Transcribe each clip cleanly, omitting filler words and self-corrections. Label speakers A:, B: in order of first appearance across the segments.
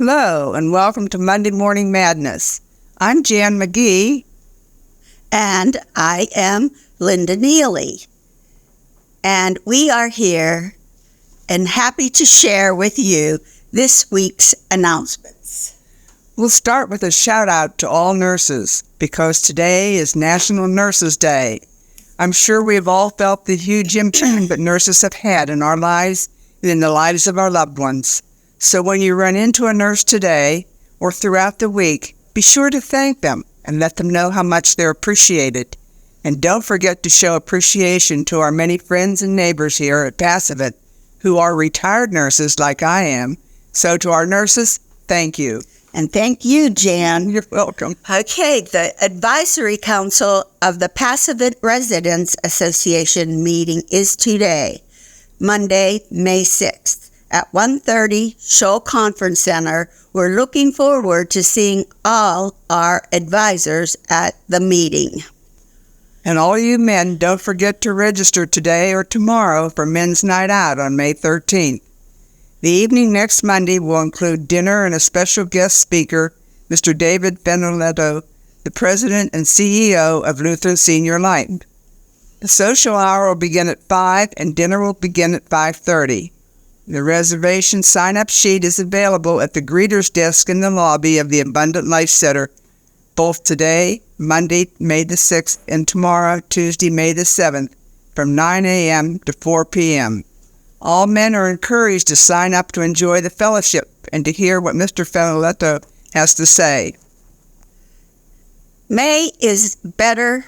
A: Hello, and welcome to Monday Morning Madness. I'm Jan McGee.
B: And I am Linda Neely. And we are here and happy to share with you this week's announcements.
A: We'll start with a shout out to all nurses because today is National Nurses Day. I'm sure we have all felt the huge impact that nurses have had in our lives and in the lives of our loved ones. So when you run into a nurse today or throughout the week, be sure to thank them and let them know how much they're appreciated. And don't forget to show appreciation to our many friends and neighbors here at Passivant who are retired nurses like I am. So to our nurses, thank you.
B: And thank you, Jan.
A: You're welcome.
B: Okay, the Advisory Council of the Passivant Residents Association meeting is today, Monday, May 6th. At 1:30, Shoal Conference Center. We're looking forward to seeing all our advisors at the meeting.
A: And all you men, don't forget to register today or tomorrow for Men's Night Out on May 13th. The evening next Monday will include dinner and a special guest speaker, Mr. David Fenoletto, the President and CEO of Lutheran Senior Light. The social hour will begin at 5 and dinner will begin at 5:30. The reservation sign-up sheet is available at the greeter's desk in the lobby of the Abundant Life Center, both today, Monday, May the 6th, and tomorrow, Tuesday, May the 7th, from 9 a.m. to 4 p.m. All men are encouraged to sign up to enjoy the fellowship and to hear what Mr. Fenoletto has to say.
B: May is Better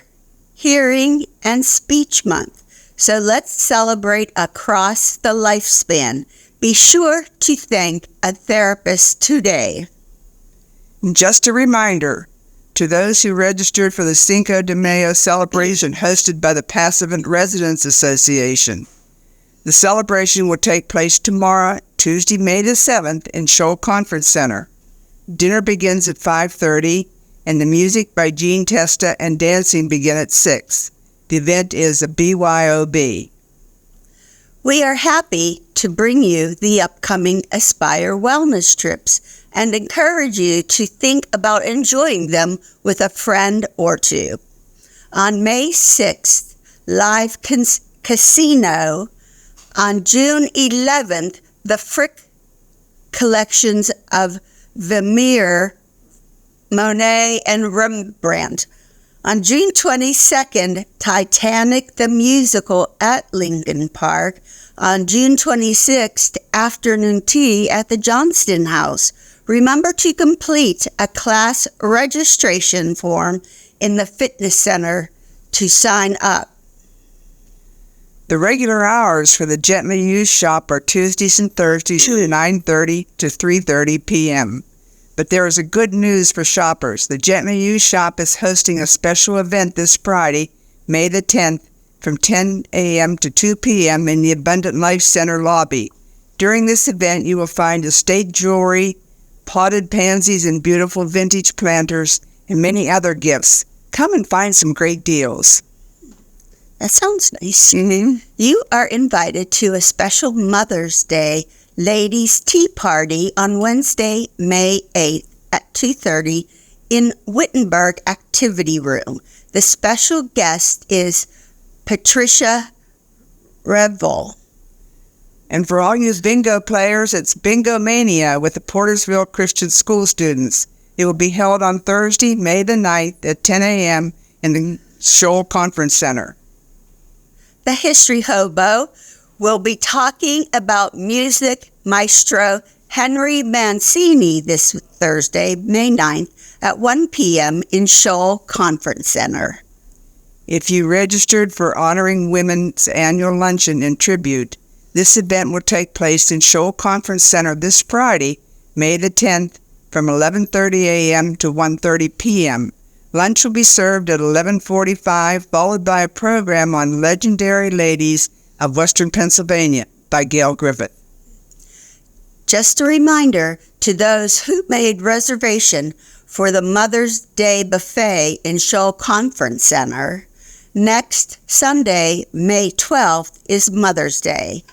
B: Hearing and Speech Month. So let's celebrate across the lifespan. Be sure to thank a therapist today.
A: Just a reminder to those who registered for the Cinco de Mayo celebration hosted by the Passivant Residents Association. The celebration will take place tomorrow, Tuesday, May the 7th, in Shoal Conference Center. Dinner begins at 5:30, and the music by Gene Testa and dancing begin at 6. The event is a BYOB.
B: We are happy to bring you the upcoming Aspire Wellness trips and encourage you to think about enjoying them with a friend or two. On May 6th, live casino. On June 11th, the Frick collections of Vermeer, Monet, and Rembrandt. On June 22nd, Titanic the Musical at Lincoln Park. On June 26th, afternoon tea at the Johnston House. Remember to complete a class registration form in the fitness center to sign up.
A: The regular hours for the Gently Used shop are Tuesdays and Thursdays from 9:30 to 3:30 p.m. But there is a good news for shoppers. The Gently Used shop is hosting a special event this Friday, May the 10th, from 10 a.m. to 2 p.m. in the Abundant Life Center lobby. During this event, you will find estate jewelry, potted pansies and beautiful vintage planters, and many other gifts. Come and find some great deals.
B: That sounds nice.
A: Mm-hmm.
B: You are invited to a special Mother's Day Ladies' Tea Party on Wednesday, May 8th at 2:30 in Wittenberg Activity Room. The special guest is Patricia Revel.
A: And for all you bingo players, it's Bingo Mania with the Portersville Christian School students. It will be held on Thursday, May the 9th at 10 a.m. in the Shoal Conference Center.
B: The History Hobo will be talking about music maestro Henry Mancini this Thursday, May 9th at 1 p.m. in Shoal Conference Center.
A: If you registered for Honoring Women's Annual Luncheon and Tribute, this event will take place in Shoal Conference Center this Friday, May the 10th, from 11:30 a.m. to 1:30 p.m. Lunch will be served at 11:45, followed by a program on Legendary Ladies of Western Pennsylvania by Gail Griffith.
B: Just a reminder to those who made reservation for the Mother's Day Buffet in Shoal Conference Center, next Sunday, May 12th, is Mother's Day.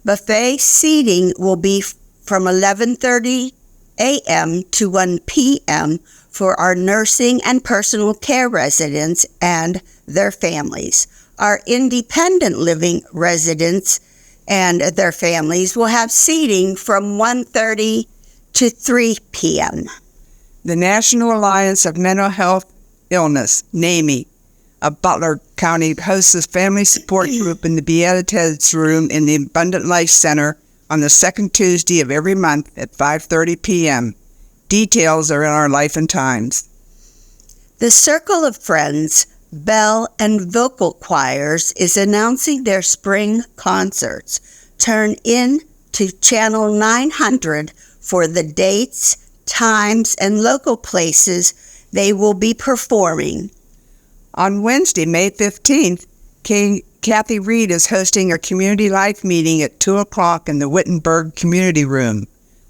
B: Buffet seating will be from 11:30 a.m. to 1 p.m. for our nursing and personal care residents and their families. Our independent living residents and their families will have seating from 1:30 to 3 p.m.
A: The National Alliance of Mental Health Illness, NAMI, of Butler County hosts a family support group in the Beatitudes Room in the Abundant Life Center on the second Tuesday of every month at 5:30 p.m. Details are in our Life and Times.
B: The Circle of Friends, Bell and Vocal Choirs is announcing their spring concerts. Turn in to Channel 900 for the dates, times, and local places they will be performing.
A: On Wednesday, May 15th, Kathy Reed is hosting a community life meeting at 2 o'clock in the Wittenberg Community Room.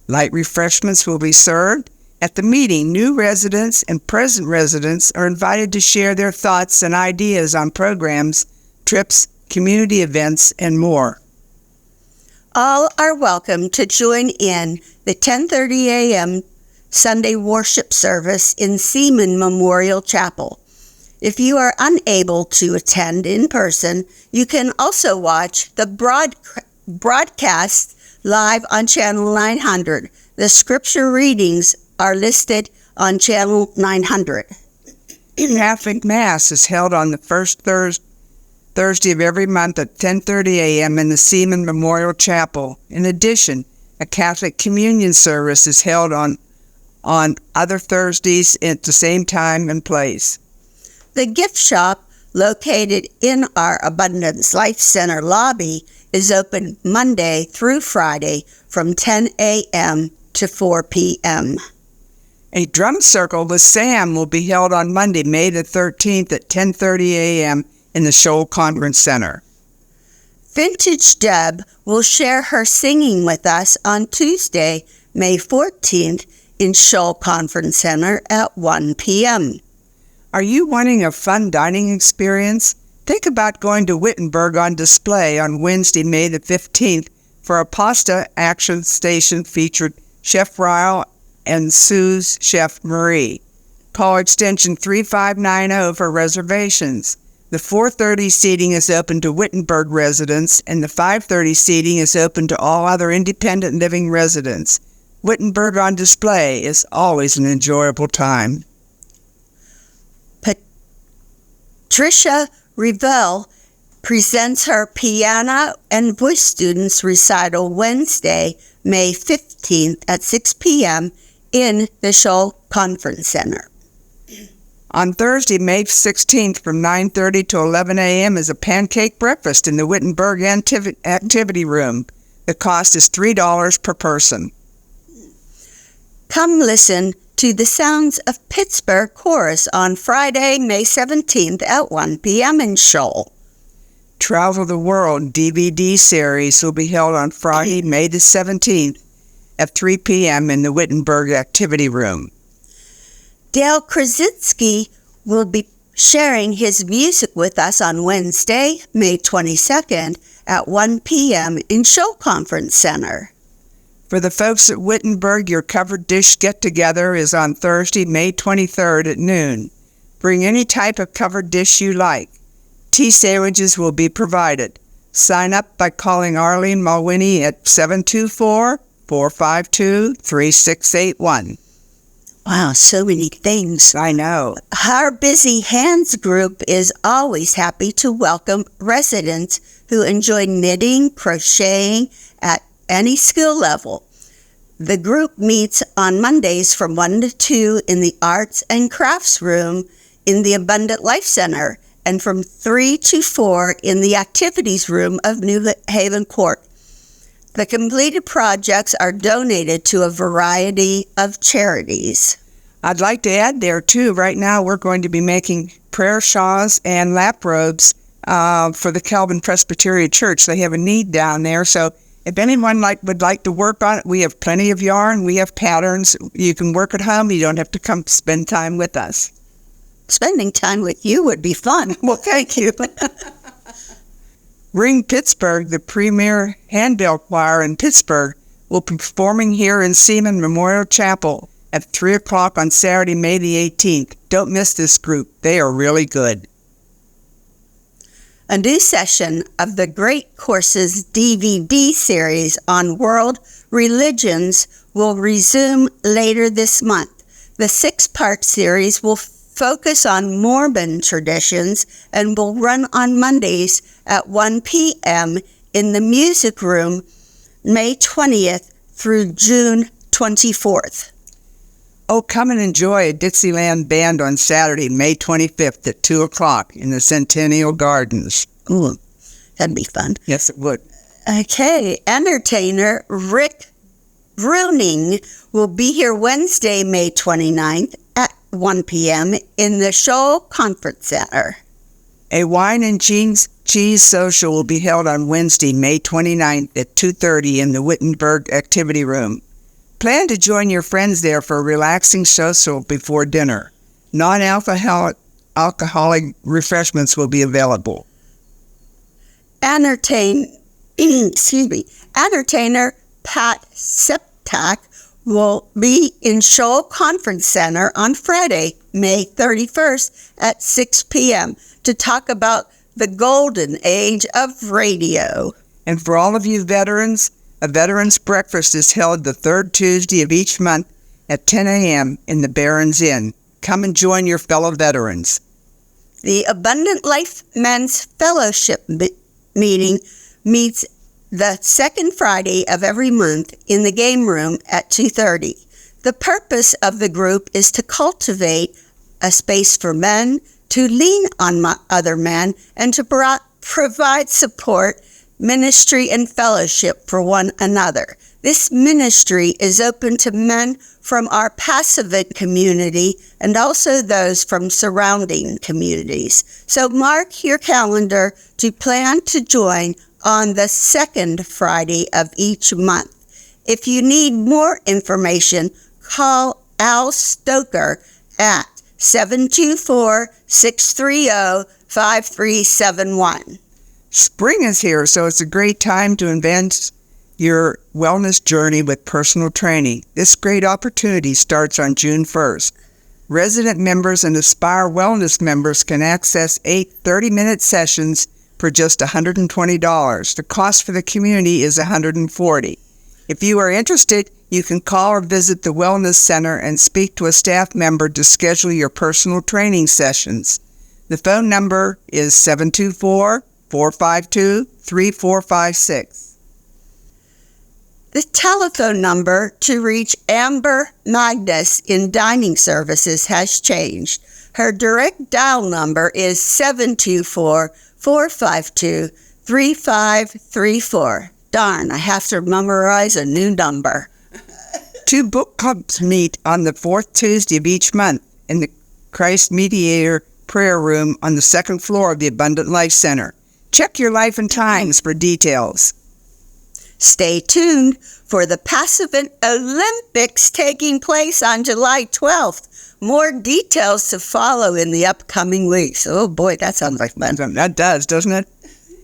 A: Light refreshments will be served. At the meeting, new residents and present residents are invited to share their thoughts and ideas on programs, trips, community events, and more.
B: All are welcome to join in the 10:30 a.m. Sunday worship service in Seaman Memorial Chapel. If you are unable to attend in person, you can also watch the broadcast live on Channel 900. The scripture readings are listed on Channel 900.
A: Catholic Mass is held on the first Thursday of every month at 10:30 a.m. in the Seaman Memorial Chapel. In addition, a Catholic Communion service is held on other Thursdays at the same time and place.
B: The gift shop, located in our Abundance Life Center lobby, is open Monday through Friday from 10 a.m. to 4 p.m.
A: A drum circle with Sam will be held on Monday, May the 13th at 10:30 a.m. in the Shoal Conference Center.
B: Vintage Deb will share her singing with us on Tuesday, May 14th in Shoal Conference Center at 1 p.m.
A: Are you wanting a fun dining experience? Think about going to Wittenberg on display on Wednesday, May the 15th for a pasta action station featured Chef Ryle and Sue's Chef Marie. Call extension 3590 for reservations. The 4:30 seating is open to Wittenberg residents, and the 5:30 seating is open to all other independent living residents. Wittenberg on display is always an enjoyable time.
B: Patricia Revelle presents her piano and voice students recital Wednesday, May 15th at 6 p.m. in the Shoal Conference Center.
A: On Thursday, May 16th from 9:30 to 11 a.m. is a pancake breakfast in the Wittenberg Activity Room. The cost is $3 per person.
B: Come listen to the Sounds of Pittsburgh Chorus on Friday, May 17th at 1 p.m. in Shoal.
A: Travel the World DVD series will be held on Friday, May the 17th at 3 p.m. in the Wittenberg Activity Room.
B: Dale Krasinski will be sharing his music with us on Wednesday, May 22nd at 1 p.m. in Shoal Conference Center.
A: For the folks at Wittenberg, your covered dish get-together is on Thursday, May 23rd at noon. Bring any type of covered dish you like. Tea sandwiches will be provided. Sign up by calling Arlene Mulwiney at 724-452-3681.
B: Wow, so many things.
A: I know.
B: Our Busy Hands group is always happy to welcome residents who enjoy knitting, crocheting at any skill level. The group meets on Mondays from 1 to 2 in the Arts and Crafts Room in the Abundant Life Center and from 3 to 4 in the Activities Room of New Haven Court. The completed projects are donated to a variety of charities.
A: I'd like to add there, too, right now we're going to be making prayer shawls and lap robes for the Calvin Presbyterian Church. They have a need down there, so if anyone would like to work on it, we have plenty of yarn. We have patterns. You can work at home. You don't have to come spend time with us.
B: Spending time with you would be fun.
A: Well, thank you. Ring Pittsburgh, the premier handbell choir in Pittsburgh, will be performing here in Seaman Memorial Chapel at 3 o'clock on Saturday, May the 18th. Don't miss this group. They are really good.
B: A new session of the Great Courses DVD series on world religions will resume later this month. The 6-part series will focus on Mormon traditions and will run on Mondays at 1 p.m. in the Music Room, May 20th through June 24th.
A: Oh, come and enjoy a Dixieland band on Saturday, May 25th at 2 o'clock in the Centennial Gardens.
B: Ooh, that'd be fun.
A: Yes, it would.
B: Okay, entertainer Rick Bruning will be here Wednesday, May 29th at 1 p.m. in the Shoal Conference Center.
A: A wine and cheese social will be held on Wednesday, May 29th at 2:30 in the Wittenberg Activity Room. Plan to join your friends there for a relaxing social before dinner. Non-alcoholic refreshments will be available.
B: Entertainer Pat Septak will be in Shoal Conference Center on Friday, May 31st at 6 p.m. to talk about the golden age of radio.
A: And for all of you veterans, a veterans breakfast is held the third Tuesday of each month at 10 a.m. in the Barron's Inn. Come and join your fellow veterans.
B: The Abundant Life Men's Fellowship meeting meets the second Friday of every month in the game room at 2:30. The purpose of the group is to cultivate a space for men to lean on other men and to provide support, ministry, and fellowship for one another. This ministry is open to men from our Passavant community and also those from surrounding communities. So mark your calendar to plan to join on the second Friday of each month. If you need more information, call Al Stoker at 724-630-5371.
A: Spring is here, so it's a great time to advance your wellness journey with personal training. This great opportunity starts on June 1st. Resident members and Aspire Wellness members can access 8 30-minute sessions for just $120. The cost for the community is $140. If you are interested, you can call or visit the Wellness Center and speak to a staff member to schedule your personal training sessions. The phone number is 724-452-3456. The
B: telephone number to reach Amber Magnus in dining services has changed. Her direct dial number is 724-452-3534. Darn, I have to memorize a new number. 2 book clubs meet on the 4th Tuesday of each month in the Christ Mediator Prayer Room on the 2nd floor of the Abundant Life Center. Check your Life and Times for details. Stay tuned for the Passavant Olympics taking place on July 12th. More details to follow in the upcoming weeks. Oh boy, that sounds like fun. That does, doesn't it?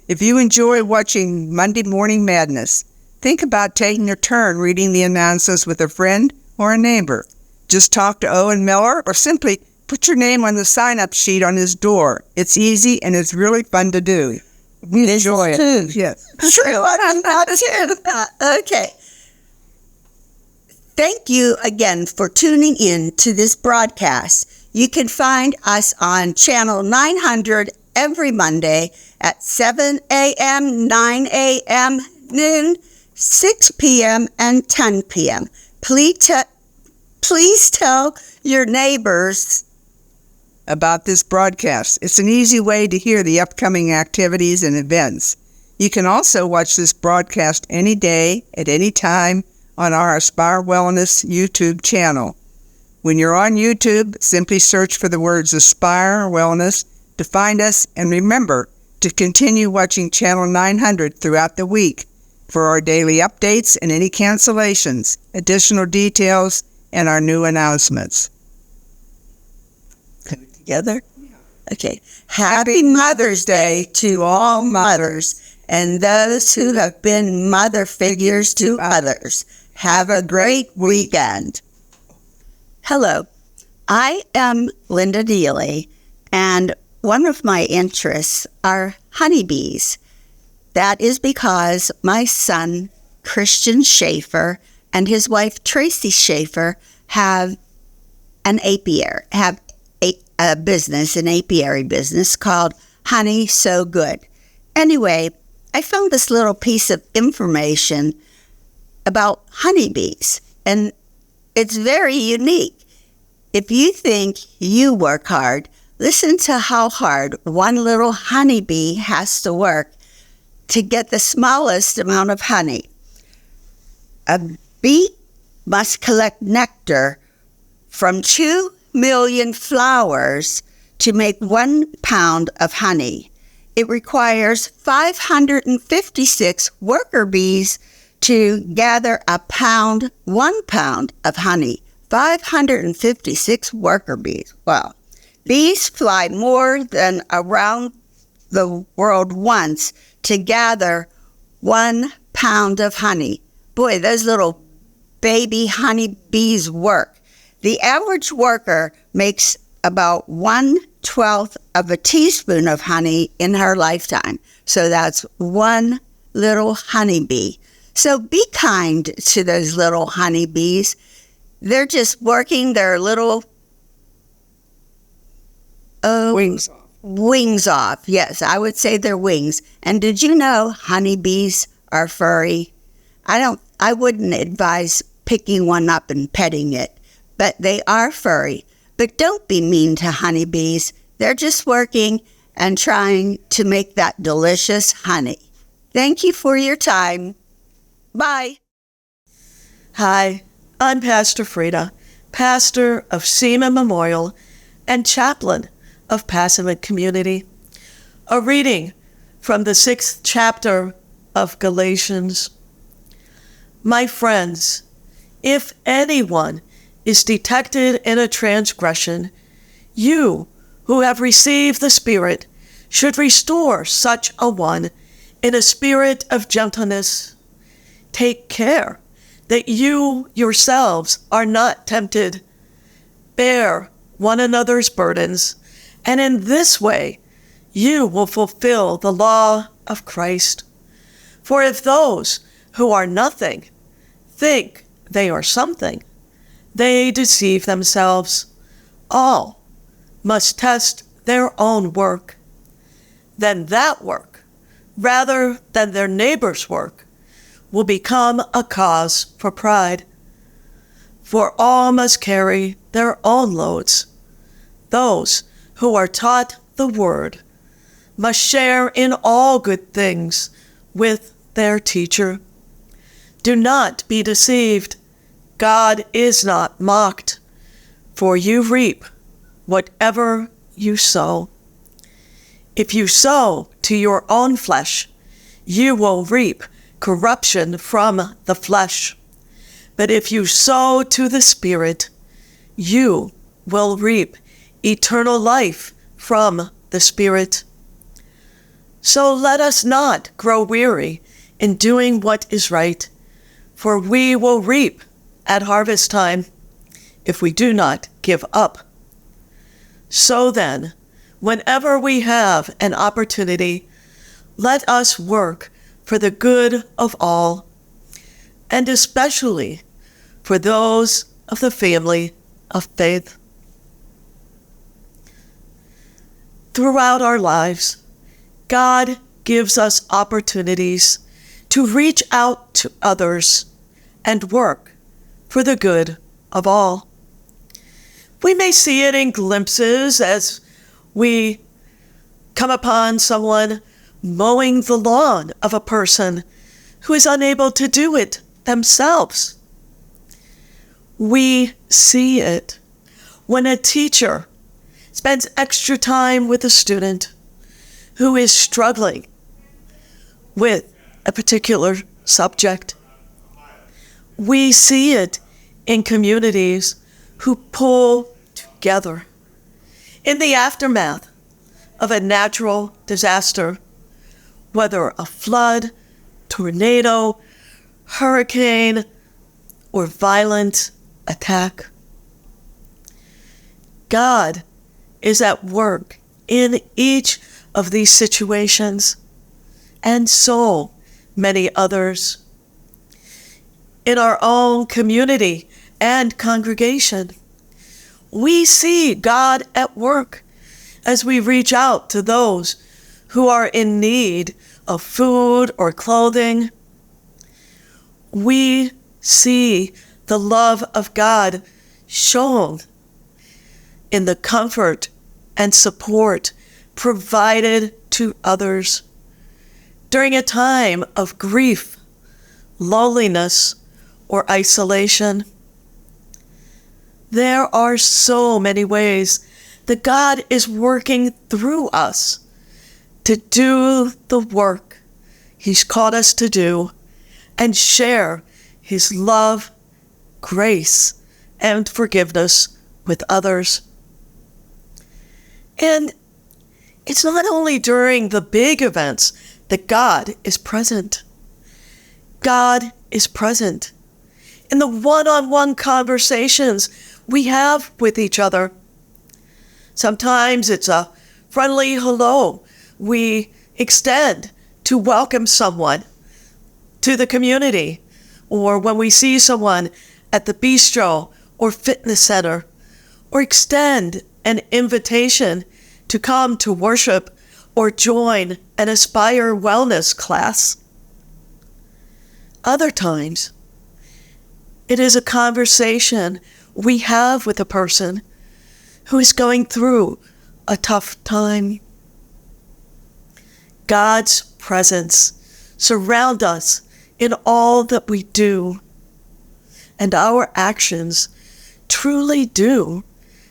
B: If you enjoy watching Monday Morning Madness, think about taking a turn reading the announcements with a friend or a neighbor. Just talk to Owen Miller or simply put your name on the sign-up sheet on his door. It's easy and it's really fun to do. We enjoy it. Too. Yes. True, I'm not too. Okay. Thank you again for tuning in to this broadcast. You can find us on Channel 900 every Monday at 7 a.m., 9 a.m., noon, 6 p.m., and 10 p.m. Please tell your neighbors about this broadcast. It's an easy way to hear the upcoming activities and events. You can also watch this broadcast any day, at any time, on our Aspire Wellness YouTube channel. When you're on YouTube, simply search for the words Aspire Wellness to find us, and remember to continue watching Channel 900 throughout the week for our daily updates and any cancellations, additional details, and our new announcements. Together? Okay. Happy Mother's Day to all mothers, and those who have been mother figures to others. Have a great weekend. Hello, I am Linda Dealey, and one of my interests are honeybees. That is because my son, Christian Schaefer, and his wife, Tracy Schaefer, have an apiary, a business, an apiary business called Honey So Good. Anyway, I found this little piece of information about honeybees, and it's very unique. If you think you work hard, listen to how hard one little honeybee has to work to get the smallest amount of honey. A bee must collect nectar from 2 million flowers to make 1 pound of honey. It requires 556 worker bees to gather 1 pound of honey. 556 worker bees. Wow. Bees fly more than around the world once to gather 1 pound of honey. Boy, those little baby honeybees work. The average worker makes about 1/12 of a teaspoon of honey in her lifetime. So that's one little honeybee. So be kind to those little honeybees. They're just working their little wings off. Yes, I would say their wings. And did you know honeybees are furry? I wouldn't advise picking one up and petting it, but they are furry. But don't be mean to honeybees. They're just working and trying to make that delicious honey. Thank you for your time. Bye.
C: Hi, I'm Pastor Frida, pastor of Seaman Memorial and chaplain of Passamaquoddy Community. A reading from the 6th chapter of Galatians. My friends, if anyone is detected in a transgression, you who have received the Spirit should restore such a one in a spirit of gentleness. Take care that you yourselves are not tempted. Bear one another's burdens, and in this way you will fulfill the law of Christ. For if those who are nothing think they are something, they deceive themselves. All must test their own work. Then that work, rather than their neighbor's work, will become a cause for pride. For all must carry their own loads. Those who are taught the word must share in all good things with their teacher. Do not be deceived. God is not mocked, for you reap whatever you sow. If you sow to your own flesh, you will reap corruption from the flesh. But if you sow to the Spirit, you will reap eternal life from the Spirit. So let us not grow weary in doing what is right, for we will reap at harvest time if we do not give up. So then, whenever we have an opportunity, let us work for the good of all, and especially for those of the family of faith. Throughout our lives, God gives us opportunities to reach out to others and work for the good of all. We may see it in glimpses as we come upon someone mowing the lawn of a person who is unable to do it themselves. We see it when a teacher spends extra time with a student who is struggling with a particular subject. We see it in communities who pull together. In the aftermath of a natural disaster, whether a flood, tornado, hurricane, or violent attack. God is at work in each of these situations, and so many others. In our own community and congregation, we see God at work as we reach out to those who are in need of food or clothing. We see the love of God shown in the comfort and support provided to others during a time of grief, loneliness, or isolation. There are so many ways that God is working through us to do the work He's called us to do and share His love, grace, and forgiveness with others. And it's not only during the big events that God is present. God is present in the one-on-one conversations we have with each other. Sometimes it's a friendly hello we extend to welcome someone to the community, or when we see someone at the bistro or fitness center, or extend an invitation to come to worship or join an Aspire Wellness class. Other times, it is a conversation we have with a person who is going through a tough time. God's presence surrounds us in all that we do, and our actions truly do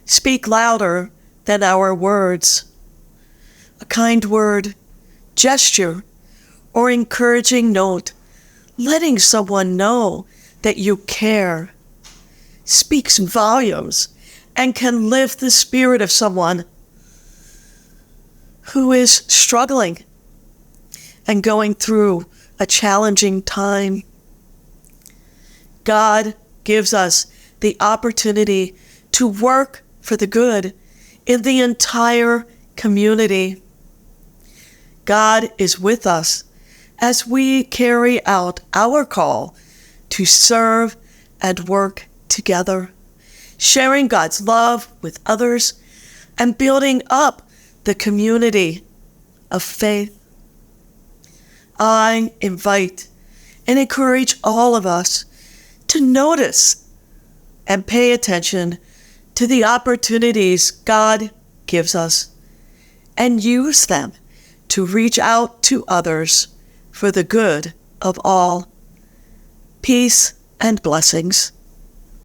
C: speak louder than our words. A kind word, gesture, or encouraging note, letting someone know that you care, speaks volumes and can lift the spirit of someone who is struggling and going through a challenging time. God gives us the opportunity to work for the good in the entire community. God is with us as we carry out our call to serve and work together, sharing God's love with others and building up the community of faith. I invite and encourage all of us to notice and pay attention to the opportunities God gives us and use them to reach out to others for the good of all. Peace and blessings.